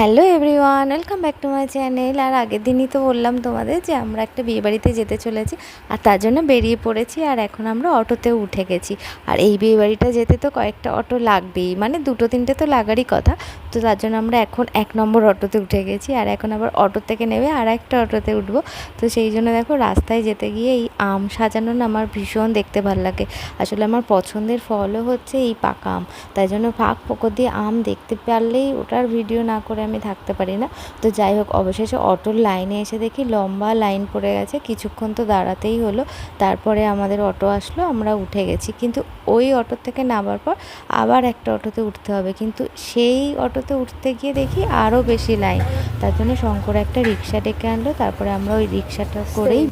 Hello everyone, welcome back to my channel. আর আগের দিনই তো বললাম তোমাদের যে আমরা একটা বিয়েবাড়িতে যেতে চলেছি, আর তার জন্য বেরিয়ে পড়েছি। আর এখন আমরা অটোতেও উঠে গেছি। আর এই বিয়েবাড়িটা যেতে তো কয়েকটা অটো লাগবেই, মানে দুটো তিনটে তো লাগারই কথা। তো তার জন্য আমরা এখন 1 নম্বর অটোতে উঠে গেছি, আর এখন আবার অটো থেকে নেমে আর একটা অটোতে উঠবো। তো সেই জন্য দেখো, রাস্তায় যেতে গিয়ে এই আম সাজানো না আমার ভীষণ দেখতে ভালো লাগে। আসলে আমার পছন্দের ফলও হচ্ছে এই পাকা আম, তাই জন্য ফাঁক ফোকর দিয়ে আম দেখতে পারলেই ওটার ভিডিও না করে আমি থাকতে পারি না। তো যাই হোক, অবশেষে অটোর লাইনে এসে দেখি লম্বা লাইন পড়ে গেছে, কিছুক্ষণ তো দাঁড়াতেই হলো। তারপরে আমাদের অটো আসলো, আমরা উঠে গেছি। কিন্তু ওই অটো থেকে নামার পর আবার একটা অটোতে উঠতে হবে, কিন্তু সেই অটোতে উঠতে গিয়ে দেখি আরও বেশি লাইন। তার জন্য শঙ্কর একটা রিক্সা ডেকে আনলো, তারপরে আমরা ওই রিক্সাটা করেই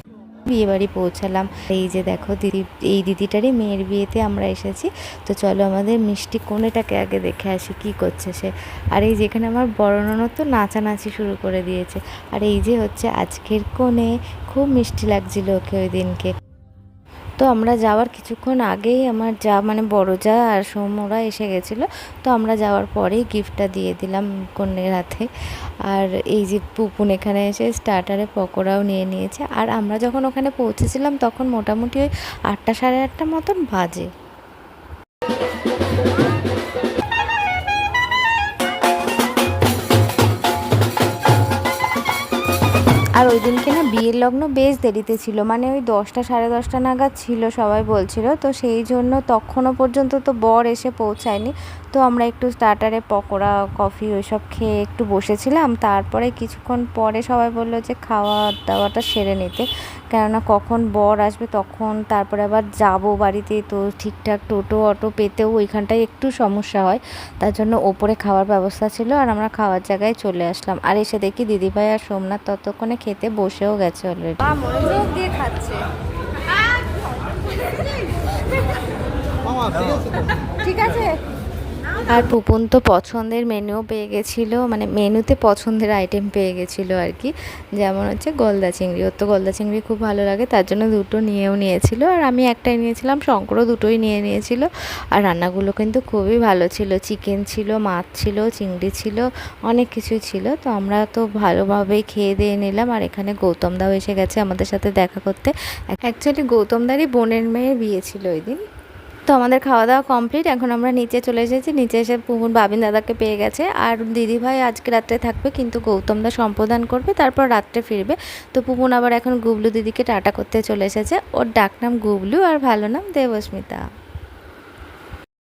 বিয়েবাড়ি পৌঁছালাম। এই যে দেখো দিদি, এই দিদিটারই মেয়ের বিয়েতে আমরা এসেছি। তো চলো আমাদের মিষ্টি কনেটাকে আগে দেখে আসি কি করছে সে। আর এই যেখানে আমার বড় ননদ তো নাচানাচি শুরু করে দিয়েছে। আর এই যে হচ্ছে আজকের কনে, খুব মিষ্টি লাগছিল ওকে ওই দিনকে। তো আমরা যাওয়ার কিছুক্ষণ আগেই আমার যা, মানে বড় যা আর সৌম্যরা এসে গেছিলো। তো আমরা যাওয়ার পরেই গিফটটা দিয়ে দিলাম কন্যের হাতে। আর এই যে পুপুন এখানে এসে স্টার্টারে পকোড়াও নিয়ে নিয়েছে। আর আমরা যখন ওখানে পৌঁছেছিলাম তখন মোটামুটি ওই 8টা সাড়ে 8টা মতন বাজে। আর ওই দিনকে না বিয়ের লগ্ন বেশ দেরিতে ছিল, মানে ওই 10টা সাড়ে 10টা নাগাদ ছিল সবাই বলছিল। তো সেই জন্য তখনও পর্যন্ত তো বর এসে পৌঁছায়নি। তো আমরা একটু স্টার্টারে পকোড়া কফি ওইসব খেয়ে একটু বসেছিলাম। তারপরে কিছুক্ষণ পরে সবাই বললো যে খাওয়া দাওয়াটা সেরে নিতে, কেননা কখন বর আসবে তখন তারপরে আবার যাব বাড়িতে, তো ঠিকঠাক টোটো অটো পেতেও ওইখানটায় একটু সমস্যা হয়। তার জন্য ওপরে খাওয়ার ব্যবস্থা ছিল, আর আমরা খাওয়ার জায়গায় চলে আসলাম। আর এসে দেখি দিদিভাই আর সোমনাথ ততক্ষণে খেতে বসেও গেছে অলরেডি। মনোযোগ দিয়ে খাচ্ছে। ঠিক আছে। আর পুপন তো পছন্দের মেনুও পেয়ে গেছিলো, মানে মেনুতে পছন্দের আইটেম পেয়ে গেছিলো আর কি। যেমন হচ্ছে গলদা চিংড়ি, ওর তো গলদা চিংড়ি খুব ভালো লাগে, তার জন্য দুটো নিয়েও নিয়েছিল। আর আমি একটাই নিয়েছিলাম, শঙ্করও দুটোই নিয়ে নিয়েছিল। আর রান্নাগুলো কিন্তু খুবই ভালো ছিল, চিকেন ছিল, মাছ ছিল, চিংড়ি ছিল, অনেক কিছুই ছিল। তো আমরা তো ভালোভাবেই খেয়ে দিয়ে নিলাম। আর এখানে গৌতম দাও এসে গেছে আমাদের সাথে দেখা করতে। অ্যাকচুয়ালি গৌতম দারই বোনের মেয়ের বিয়ে ছিল ওই দিন। তো আমাদের খাওয়া দাওয়া কমপ্লিট, এখন আমরা নিচে চলে এসেছি। নিচে এসে পুপুন বাবিন দাদাকে পেয়ে গেছে। আর দিদিভাই আজকে রাত্রে থাকবে, কিন্তু গৌতম দা সম্প্রদান করবে, তারপর রাত্রে ফিরবে। তো পুপুন আবার এখন গুবলু দিদিকে টাটা করতে চলে এসেছে। ওর ডাক নাম গুবলু আর ভালো নাম দেবস্মিতা।